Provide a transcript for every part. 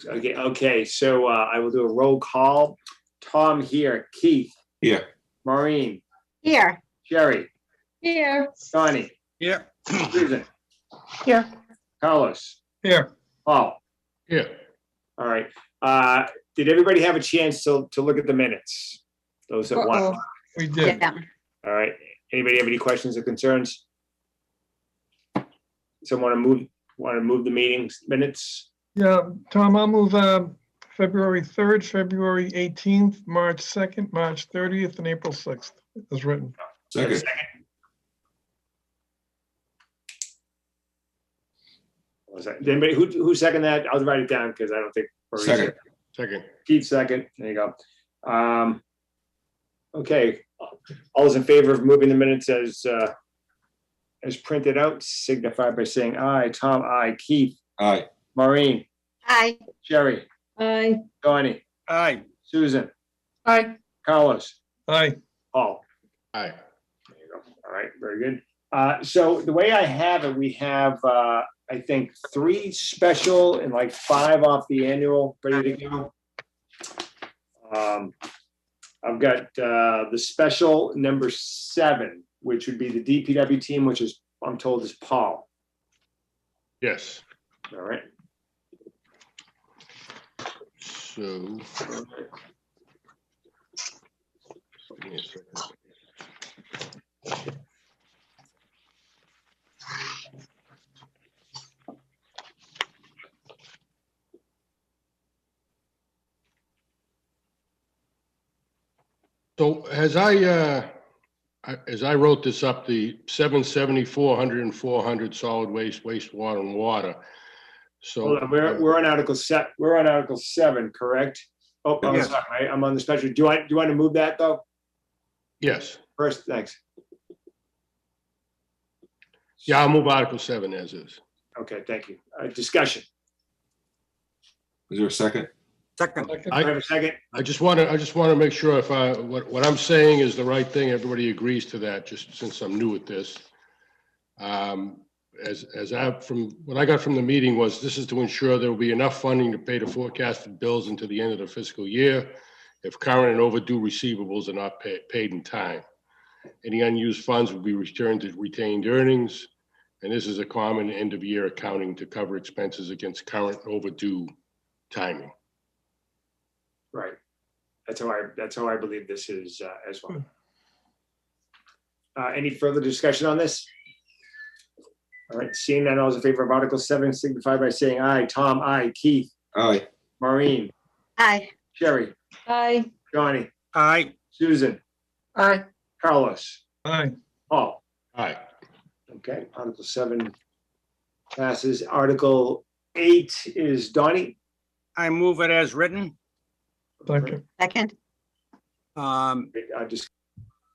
Okay, so I will do a roll call. Tom here, Keith, Here. Maureen, Here. Sherry, Here. Donnie, Here. Susan, Here. Carlos, Here. Paul. Here. All right. Did everybody have a chance to look at the minutes? Those that want. We did. Yeah. All right. Anybody have any questions or concerns? Someone want to move the meetings minutes? Yeah, Tom, I'll move February 3rd, February 18th, March 2nd, March 30th, and April 6th, as written. Second. Was that, did anybody who second that? I'll write it down because I don't think. Second. Second. Keith second. There you go. Okay. All those in favor of moving the minutes as printed out, signify by saying aye. Tom, aye. Keith, Aye. Maureen, Aye. Sherry, Aye. Donnie, Aye. Susan, Aye. Carlos, Aye. Paul. Aye. There you go. All right, very good. So the way I have it, we have, I think, 3 special and like 5 off the annual ready to go. I've got the special number 7, which would be the DPW team, which is, I'm told, is Paul. Yes. All right. So. Give me a second. So as I wrote this up, the 770, 400, and 400 solid waste, wastewater, and water. So Hold on, we're on Article 7. We're on Article 7, correct? Oh, I'm Yes. sorry. I'm on the special. Do you want to move that though? yes, First, thanks. yeah, I'll move Article 7 as is. Okay, thank you. Discussion. Is there a second? Second. Do I have a second? I just want to make sure if what I'm saying is the right thing, everybody agrees to that, just since I'm new at this. From what I got from the meeting was, this is to ensure there will be enough funding to pay the forecasted bills until the end of the fiscal year if current and overdue receivables are not paid in time. Any unused funds will be returned to retained earnings, and this is a common end-of-year accounting to cover expenses against current overdue timing. Right. That's how I believe this is as well. Any further discussion on this? All right, seeing none, all those in favor of Article 7 signify by saying aye. Tom, aye. Keith, Aye. Maureen, Aye. Sherry, Aye. Johnny, Aye. Susan, Aye. Carlos, Aye. Paul. Aye. Okay, Article 7 passes. Article 8 is Donnie. I move it as written. Second. Second. I just,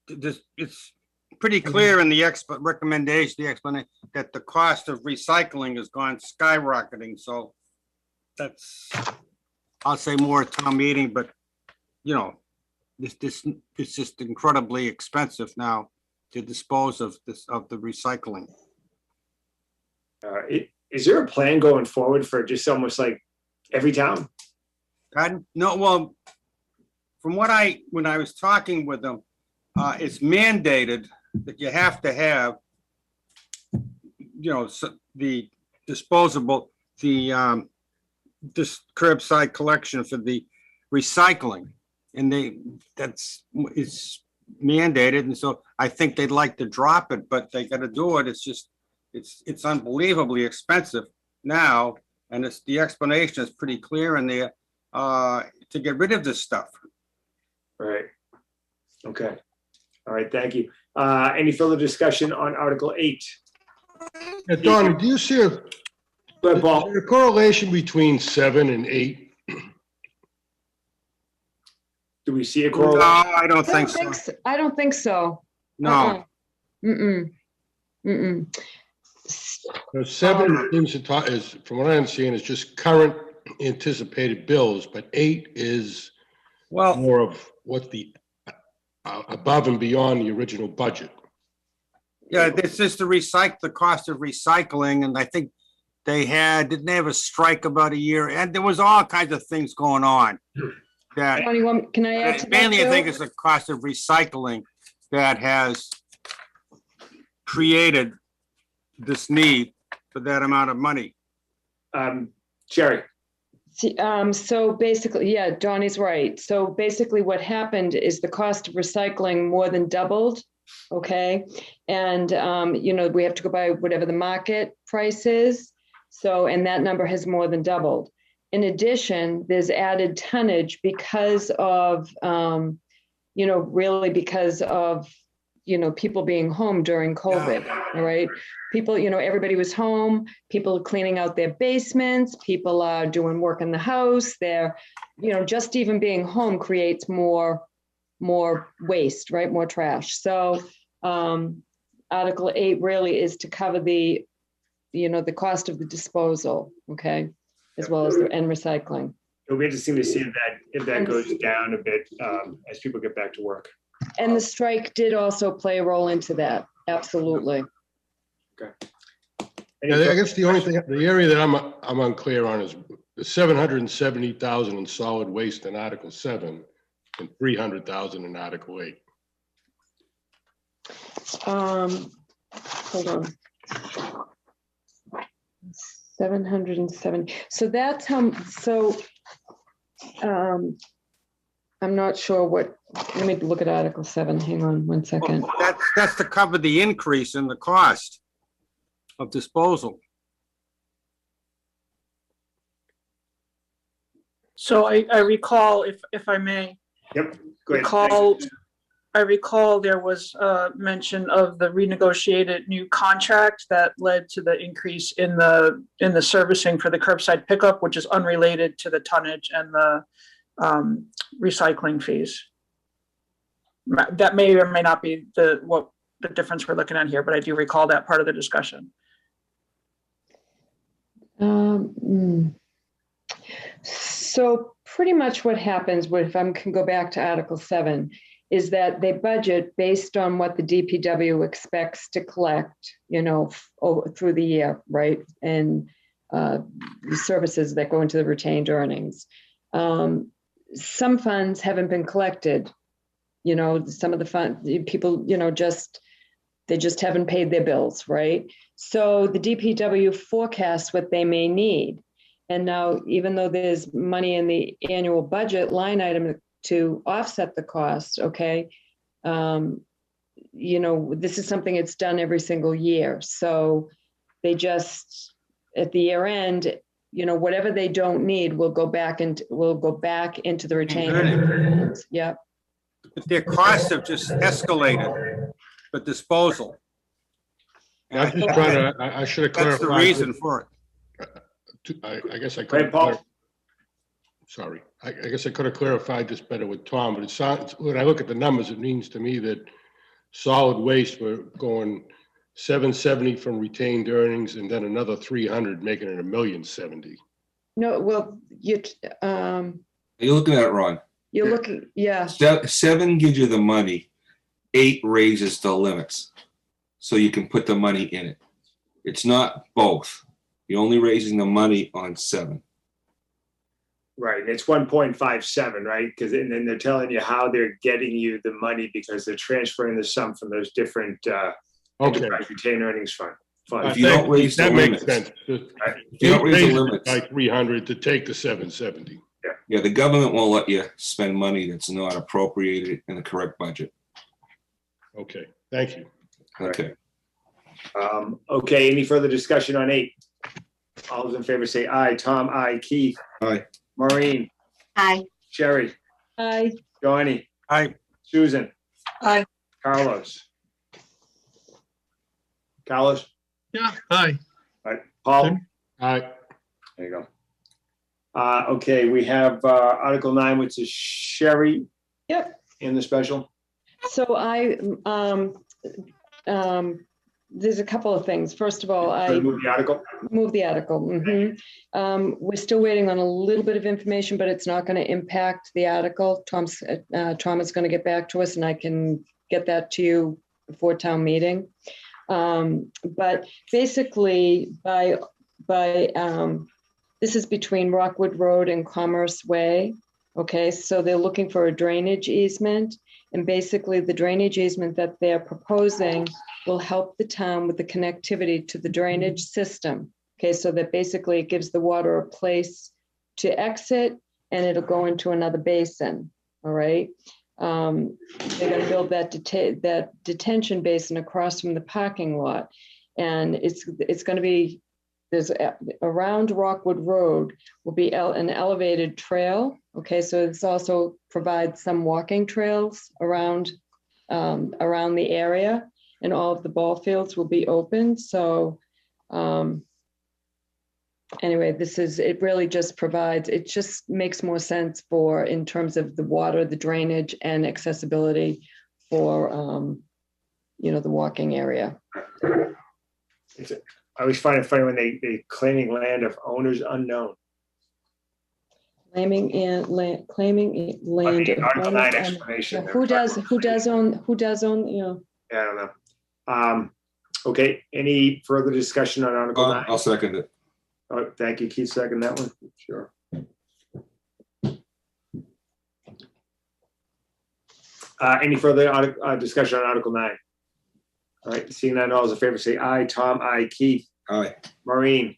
It's pretty clear in the recommendation, the explanation, that the cost of recycling has gone skyrocketing. So that's, I'll say more at town meeting, but you know, this it's just incredibly expensive now to dispose of the recycling. is there a plan going forward for just almost like every town? Pardon? No, well, from when I was talking with them, it's mandated that you have to have, the disposable, this curbside collection for the recycling. And it's mandated. And so I think they'd like to drop it, but they got to do it. It's just, it's unbelievably expensive now. And the explanation is pretty clear in there, to get rid of this stuff. Right. Okay. All right, thank you. Any further discussion on Article 8? Yeah, Donnie, do you see Go ahead, Paul. a correlation between 7 and 8? Do we see a No, correlation? I don't think so. I don't think so. No. Mm-mm. Mm-mm. 7 seems to talk is, from what I understand, is just current anticipated bills, but 8 is Well, more of what the above and beyond the original budget. yeah, this is the cost of recycling, and I think didn't they have a strike about a year? And there was all kinds of things going on. That, Tony, can I add to that? mainly, I think Bill? it's the cost of recycling that has created this need for that amount of money. Sherry, So basically, yeah, Donnie's right. So basically what happened is the cost of recycling more than doubled, okay? And, we have to go by whatever the market price is. So, and that number has more than doubled. In addition, there's added tonnage because of, really because of, people being home during COVID, all right? People, everybody was home, people cleaning out their basements, people are doing work in the house, they're, just even being home creates more waste, right? More trash. So Article 8 really is to cover the cost of the disposal, okay? As well as and recycling. it'll be interesting to see if that goes down a bit as people get back to work. And the strike did also play a role into that, absolutely. Any Yeah, I guess the only thing, the area that I'm unclear on is the 770,000 in solid waste in Article 7 and 300,000 in Article 8. Hold on. 770. So that's how, I'm not sure what, let me look at Article 7. Hang on one second. Well, that's to cover the increase in the cost of disposal. So I recall, if I may, Yep, go ahead. I recall there was a mention of the renegotiated new contract that led to the increase in the servicing for the curbside pickup, which is unrelated to the tonnage and the recycling fees. That may or may not be what the difference we're looking at here, but I do recall that part of the discussion. So pretty much what happens, if I can go back to Article 7, is that they budget based on what the DPW expects to collect, through the year, right? And the services that go into the retained earnings. Some funds haven't been collected. Some of the fund people, they just haven't paid their bills, right? So the DPW forecasts what they may need. And now, even though there's money in the annual budget line item to offset the cost, okay, this is something that's done every single year. So they just, at the year end, whatever they don't need will go back into the retained earnings. Yep. But their costs have just escalated for disposal. And I'm just trying to, I should have that's clarified. the reason for it. I guess I Go ahead, could. Paul. Sorry, I guess I could have clarified this better with Tom, but it sounds, when I look at the numbers, it means to me that solid waste, we're going 770 from retained earnings and then another 300, making it 1,070,000. No, well, You're looking at it wrong. you're looking, yeah. 7 gives you the money, 8 raises the limits. So you can put the money in it. It's not both. You're only raising the money on 7. Right, it's 1.57, right? Because then they're telling you how they're getting you the money because they're transferring the sum from those different Okay. enterprise retained earnings funds. If you don't raise the That makes limits. sense. If you don't raise the Raise it limits, by 300 to take the 770. yeah, the government won't let you spend money that's not appropriated in the correct budget. Okay, thank you. Okay. Okay, any further discussion on 8? All those in favor say aye. Tom, aye. Keith? Aye. Maureen? Aye. Sherry? Aye. Johnny? Aye. Susan? Aye. Carlos? Carlos? Yeah, aye. All right, Paul? Tim? All right, There you go. Okay, we have Article 9, which is Sherry Yep. in the special. So there's a couple of things. First of all, So I move the article. moved the article. We're still waiting on a little bit of information, but it's not going to impact the article. Tom is going to get back to us and I can get that to you before town meeting. But basically by this is between Rockwood Road and Commerce Way. Okay, so they're looking for a drainage easement. And basically the drainage easement that they're proposing will help the town with the connectivity to the drainage system. Okay, so that basically it gives the water a place to exit and it'll go into another basin. All right. They're going to build that detention basin across from the parking lot. And it's going to be, around Rockwood Road will be an elevated trail. Okay, so this also provides some walking trails around the area, and all of the ball fields will be open. So anyway, it really just provides, it just makes more sense in terms of the water, the drainage, and accessibility for the walking area. I always find it funny when they claiming land of owners unknown. Claiming land. Article 9 explanation. Who does own, Yeah, I don't know. Okay, any further discussion on Article 9? I'll second it. Oh, thank you, Keith, second that one. Sure. Any further discussion on Article 9? All right, seeing none, all those in favor say aye. Tom, aye. Keith, Aye. Maureen,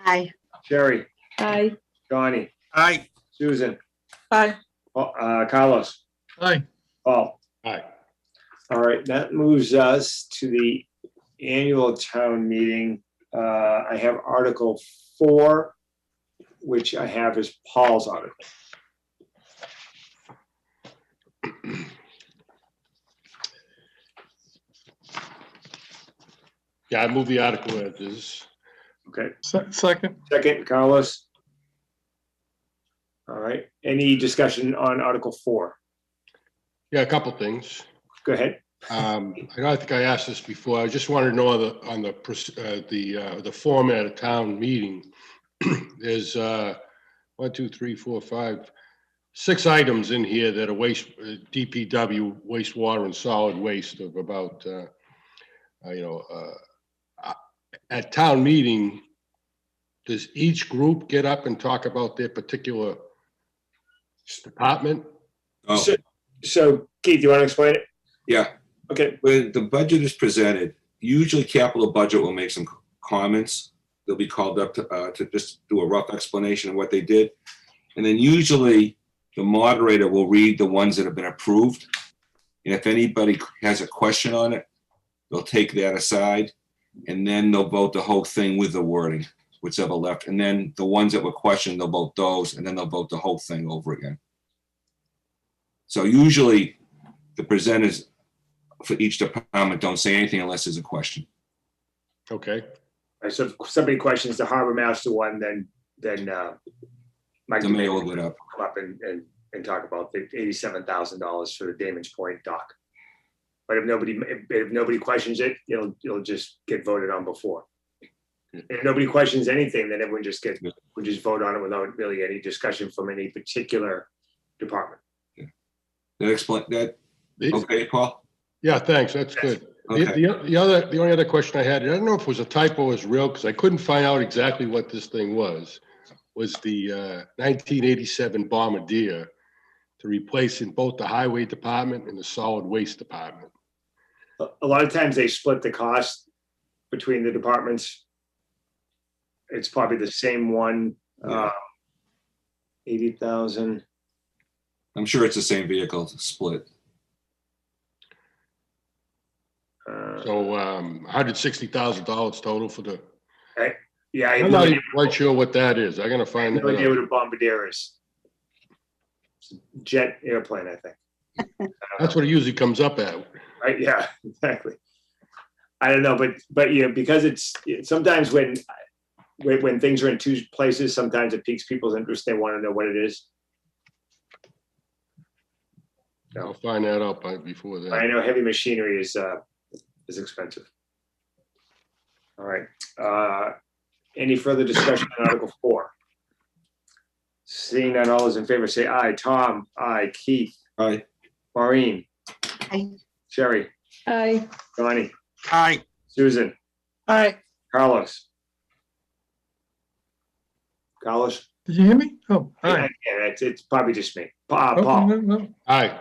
Aye. Sherry, Aye. Donnie, Aye. Susan, Aye. Carlos, Aye. Paul. Aye. All right, that moves us to the annual town meeting. I have Article 4, which I have as Paul's article. Yeah, I move the article as is. Okay, Second. second, Carlos. All right, any discussion on Article 4? Yeah, a couple things. Go ahead. I think I asked this before. I just wanted to know on the format of town meeting. There's 1, 2, 3, 4, 5, 6 items in here that are DPW wastewater and solid waste of about at town meeting. Does each group get up and talk about their particular department? Oh, So Keith, you want to explain it? yeah. Okay, When the budget is presented, usually capital budget will make some comments. They'll be called up to just do a rough explanation of what they did. And then usually the moderator will read the ones that have been approved. And if anybody has a question on it, they'll take that aside and then they'll vote the whole thing with the wording, whichever left. And then the ones that were questioned, they'll vote those and then they'll vote the whole thing over again. So usually the presenters for each department don't say anything unless there's a question. Okay. all right, so if somebody questions the harbor master one, then Mike The mayor will get up. come up and talk about the $87,000 for the Damon's Point dock. But if nobody questions it, it'll just get voted on before. If nobody questions anything, then everyone we just vote on it without really any discussion from any particular department. That explain that. Okay, Paul? Yeah, thanks. That's good. Okay. The only other question I had, I don't know if it was a typo or was real, because I couldn't find out exactly what this thing was the 1987 Bombardier to replace in both the highway department and the solid waste department. A lot of times they split the cost between the departments. It's probably the same one, Yeah. 80,000. I'm sure it's the same vehicle split. So $160,000 total for the, Yeah, I have I'm no not idea, even quite sure what that is. I'm gonna find no that idea out. what a Bombardier is. It's a jet airplane, I think. That's what it usually comes up at. Right, yeah, exactly. I don't know, but because it's sometimes when things are in two places, sometimes it piques people's interest. They want to know what it is. I'll find that out before I then. know heavy machinery is expensive. All right. Any further discussion on Article 4? Seeing none, all those in favor say aye. Tom, aye. Keith, Aye. Maureen, Aye. Sherry, Aye. Donnie, Aye. Susan, Aye. Carlos. Carlos? Did you hear me? Oh, Yeah, aye. it's probably just me. Okay, Paul, no. Aye.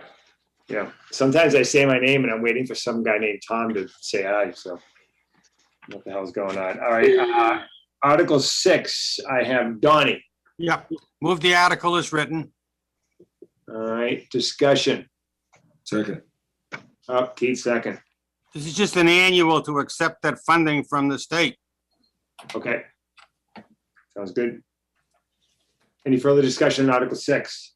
yeah. Sometimes I say my name and I'm waiting for some guy named Tom to say aye, so. What the hell's going on? All right, Article 6, I have Donnie. Yep. Move the article as written. All right, discussion. Second. Keith, second. This is just an annual to accept that funding from the state. Okay. Sounds good. Any further discussion on Article 6?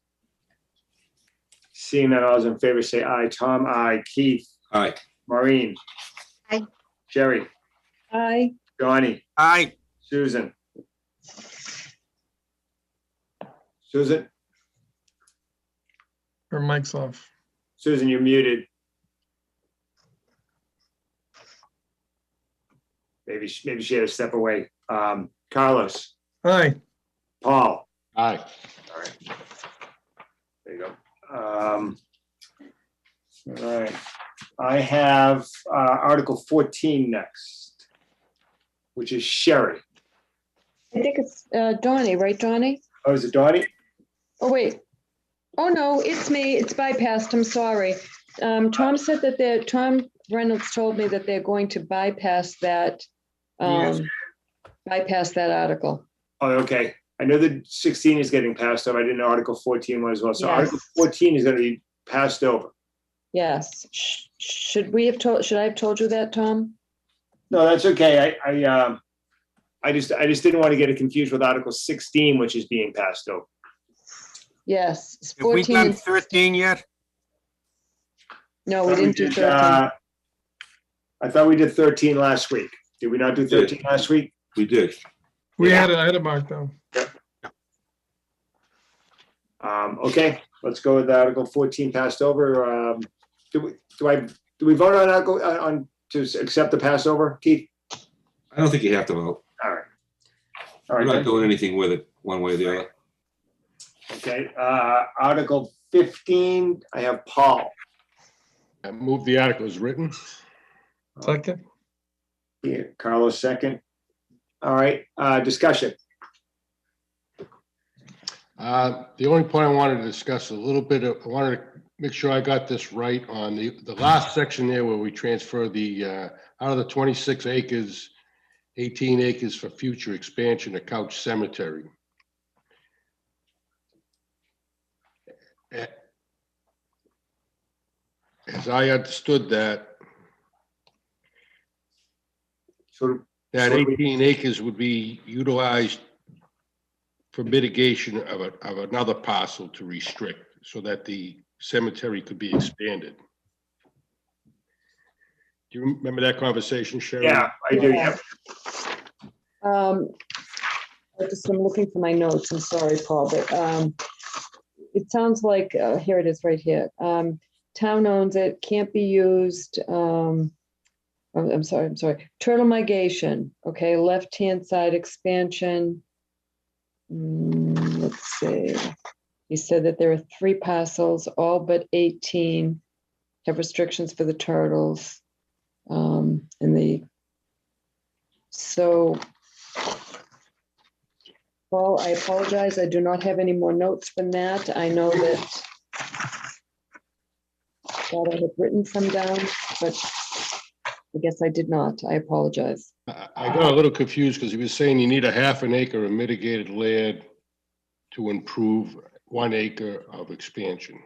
Seeing that, all those in favor say aye. Tom, aye. Keith, Aye. Maureen. Aye. Jerry, Aye. Donnie, Aye. Susan. Susan, Her mic's off. Susan, you're muted. Maybe she had to step away. Carlos, Aye. Paul. Aye. All right. There you go. All right. I have Article 14 next, which is Sherry. I think it's Donnie, right, Donnie? Oh, is it Donnie? Oh, wait. Oh, no, it's me. It's bypassed. I'm sorry. Tom said that Tom Reynolds told me that they're going to bypass that, Yes. bypass that article. Oh, okay. I know that 16 is getting passed over. I didn't know Article 14 was as well. So Yes. Article 14 is going to be passed over. Yes. Should I have told you that, Tom? No, that's okay. I just didn't want to get it confused with Article 16, which is being passed over. Yes. Have we 14 done and- 13 yet? No, we didn't do did, 13. I thought we did 13 last week. Did we not do 13 last week? We did. I had a mark down. Okay, let's go with Article 14 passed over. Do we vote on Article on to accept the passover, Keith? I don't think you have to vote. All right. All We're right. not then. doing anything with it, one way or the other. Okay, Article 15, I have Paul. I move the article as written. Second. Yeah, Carlos second. All right, discussion. The only point I wanted to discuss a little bit, I wanted to make sure I got this right on the last section there where we transfer the, out of the 26 acres, 18 acres for future expansion of Couch Cemetery. As I understood that, So, that So- 18 acres would be utilized for mitigation of another parcel to restrict so that the cemetery could be expanded. Do you remember that conversation, Sherry? yeah, I do, yeah. I'm looking for my notes. I'm sorry, Paul, but it sounds like, here it is right here. Town owns it, can't be used. I'm sorry. Turtle migration, okay, left-hand side expansion. Let's see. He said that there are 3 parcels, all but 18 have restrictions for the turtles. Paul, I apologize. I do not have any more notes from that. I know that I had written some down, but I guess I did not. I apologize. I got a little confused because he was saying you need a half an acre of mitigated land to improve 1 acre of expansion.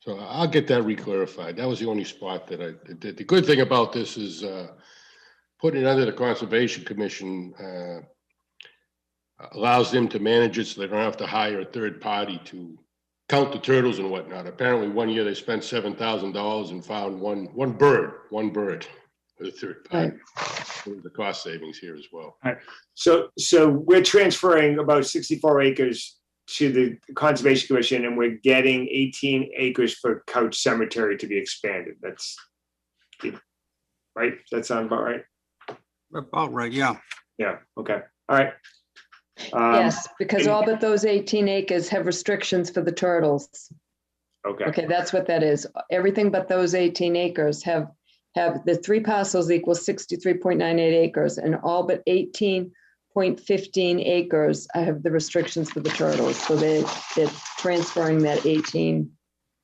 So I'll get that reclarified. That was the only spot that I did. The good thing about this is putting it under the Conservation Commission allows them to manage it so they don't have to hire a third party to count the turtles and whatnot. Apparently one year they spent $7,000 and found one bird with a third party. The cost savings here as well. So we're transferring about 64 acres to the Conservation Commission and we're getting 18 acres for Couch Cemetery to be expanded. That's right. Does that sound about right? About right, yeah. Yeah, okay, all right. Yes, because all but those 18 acres have restrictions for the turtles. Okay, Okay, that's what that is. Everything but those 18 acres have the 3 parcels equal 63.98 acres, and all but 18 0.15 acres, I have the restrictions for the turtles, so they're transferring that 18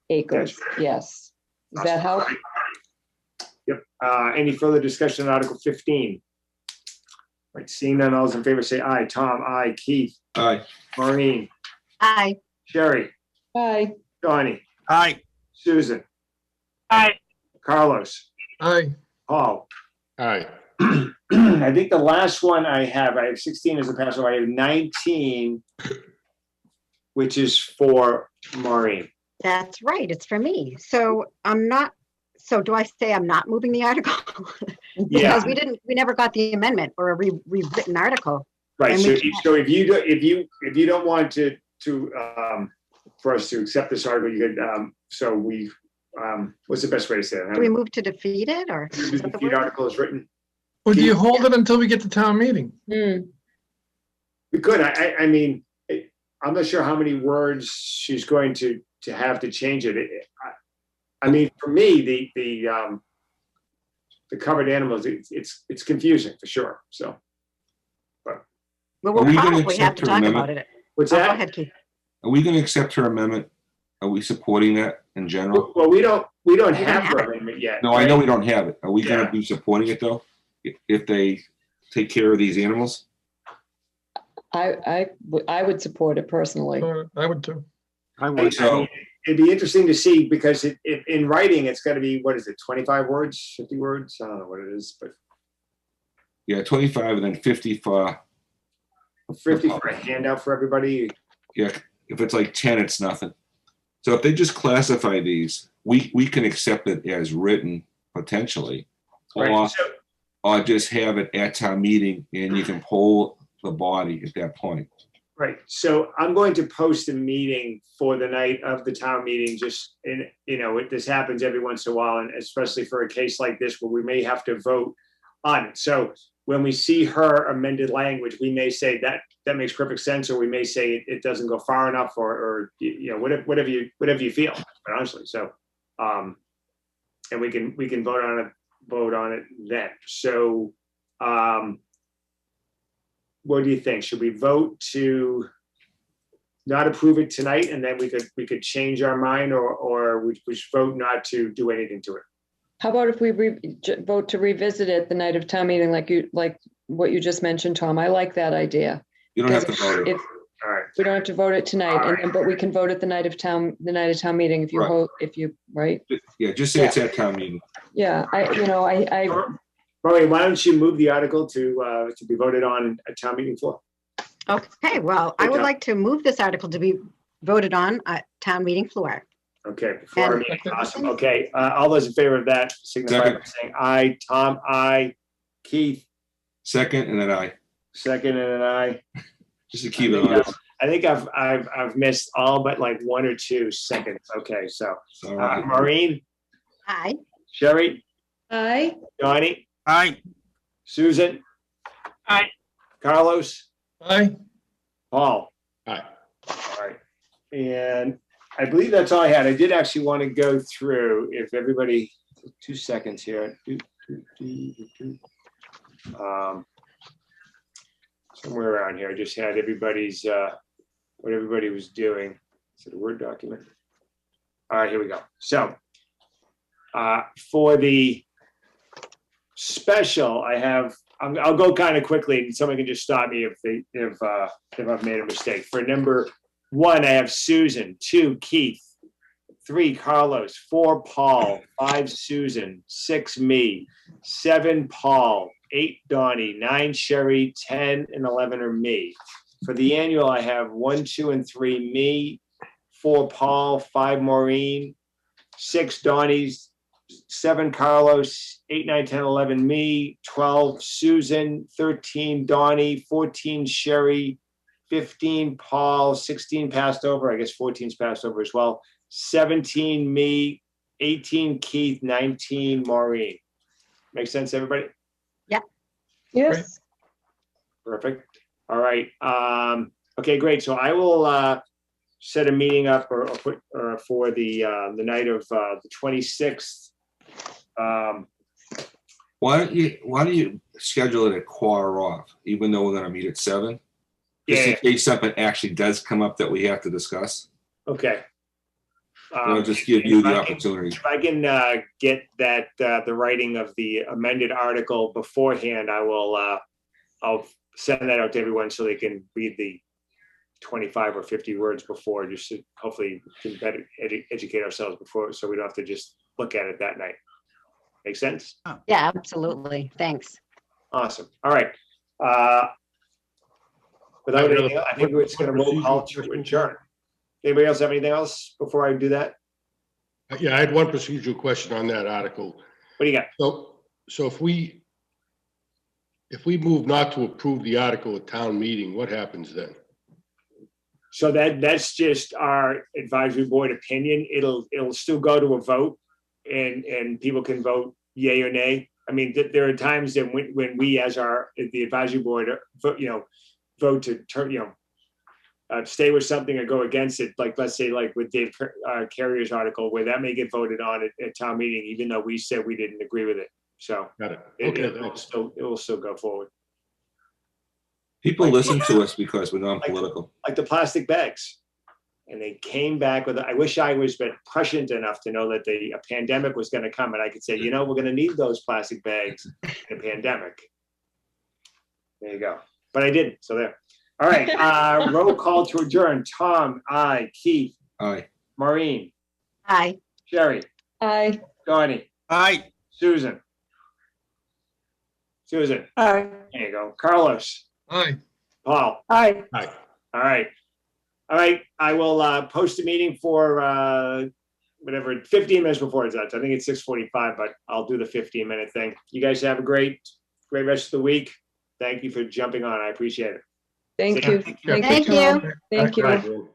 acres, yes. Does that help? Yep. Any further discussion on Article 15? Right, seeing none, all those in favor say aye. Tom, aye. Keith, Aye. Maureen, Aye. Sherry, Aye. Donnie, Aye. Susan, Aye. Carlos, Aye. Paul. Aye. I think the last one I have 16 as a pass, so I have 19, which is for Maureen. That's right. It's for me. So do I say I'm not moving the article? Yeah, Because we never got the amendment or a rewritten article. right. And So, we so if you don't want to for us to accept this article, you could, what's the best way to say it? Do we move to defeat it or? The is that the defeat word? article is written. Or do you hold it until we get to town meeting? Hmm. We could, I mean, I'm not sure how many words she's going to have to change it. I mean, for me, the covered animals, it's confusing for sure, so. Well, Are we'll we gonna probably have accept to her talk amendment? about it. What's Oh, go that? ahead, Keith. Are we gonna accept her amendment? Are we supporting that in general? Well, we don't don't have have her it. amendment yet. No, I know we don't have it. Are we Yeah. gonna be supporting it though? If they take care of these animals? I would support it personally. I would too. I I would. mean, it'd be interesting to see because in writing, it's gotta be, what is it, 25 words, 50 words? I don't know what it is, but Yeah, 25 and then 50 for, 50 for a handout for everybody. yeah, if it's like 10, it's nothing. So if they just classify these, we can accept it as written potentially. Right, Or, so, or just have it at town meeting and you can poll the body at that point. right, so I'm going to post a meeting for the night of the town meeting, just in, this happens every once in a while, and especially for a case like this where we may have to vote on it. So when we see her amended language, we may say that makes perfect sense, or we may say it doesn't go far enough, or whatever you feel, quite honestly. So, and we can vote on it then. So, what do you think? Should we vote to not approve it tonight, and then we could change our mind, or we should vote not to do anything to it? How about if we vote to revisit it the night of town meeting, like what you just mentioned, Tom? I like that idea. You don't have to vote it. If All right. we don't have to vote it tonight, but we can vote at the night of town meeting if you Right. right? Yeah, just say it's at town meeting. Yeah, I Rory, why don't you move the article to be voted on at town meeting floor? Okay, well, I would Okay. like to move this article to be voted on at town meeting floor. Okay, before our And- meeting, awesome. Okay, all those in favor of that signify by saying aye. Tom, aye. Keith, Second, and then I, second, and an aye. just to keep it on. I think I've missed all but like 1 or 2 seconds. Okay, so All right. Maureen, Aye. Sherry, Aye. Donnie, Aye. Susan. Aye. Carlos, Aye. Paul. Aye. All right, and I believe that's all I had. I did actually want to go through, if everybody, 2 seconds here. Somewhere around here, I just had everybody's, what everybody was doing. Is it a Word document? All right, here we go. So for the special, I'll go kind of quickly, and someone can just stop me if I've made a mistake. For number 1, I have Susan. 2, Keith. 3, Carlos. 4, Paul. 5, Susan. 6, me. 7, Paul. 8, Donnie. 9, Sherry. 10 and 11 are me. For the annual, I have 1, 2, and 3, me. 4, Paul. 5, Maureen. 6, Donnie's. 7, Carlos. 8, 9, 10, 11, me. 12, Susan. 13, Donnie. 14, Sherry. 15, Paul. 16 passed over. I guess 14's passed over as well. 17, me. 18, Keith. 19, Maureen. Make sense, everybody? Yes. Perfect. All right. Okay, great. So I will set a meeting up or put for the night of the 26th Why don't you schedule it at 1/4 off, even though we're gonna meet at 7? Just in Yeah, case something actually does come up that we have to discuss. okay. I'll just give you If the I can- opportunity. If I can get that, the writing of the amended article beforehand, I'll send that out to everyone so they can read the 25 or 50 words before, just to hopefully can better educate ourselves before, so we don't have to just look at it that night. Make sense? Yeah, absolutely. Thanks. Awesome. All right. Without anything else, I think we're just gonna roll call to adjourn. Anybody else have anything else before I do that? Yeah, I had one procedural question on that article. What do you got? So if we move not to approve the article at town meeting, what happens then? So that's just our advisory board opinion. It'll still go to a vote and people can vote yay or nay. I mean, there are times that when we, as the advisory board, vote to turn, stay with something or go against it, like, let's say, like with Dave Carrier's article, where that may get voted on at town meeting, even though we said we didn't agree with it. So Got it. it Okay, will thanks. still go forward. People listen to us because we're non-political. Like the plastic bags. And they came back with, I wish I was prescient enough to know that a pandemic was going to come and I could say, we're going to need those plastic bags in a pandemic. There you go. But I didn't, so there. All right, roll call to adjourn. Tom, aye. Keith, Aye. Maureen, Aye. Sherry, Aye. Donnie, Aye. Susan. Susan, Aye. there you go. Carlos, Aye. Paul. Aye. Aye. All right. All right, I will post a meeting for whatever, 15 minutes before it's out. I think it's 6:45, but I'll do the 15-minute thing. You guys have a great rest of the week. Thank you for jumping on. I appreciate it. Thank you. Take care. Thank you. Thank you. Bye, everyone.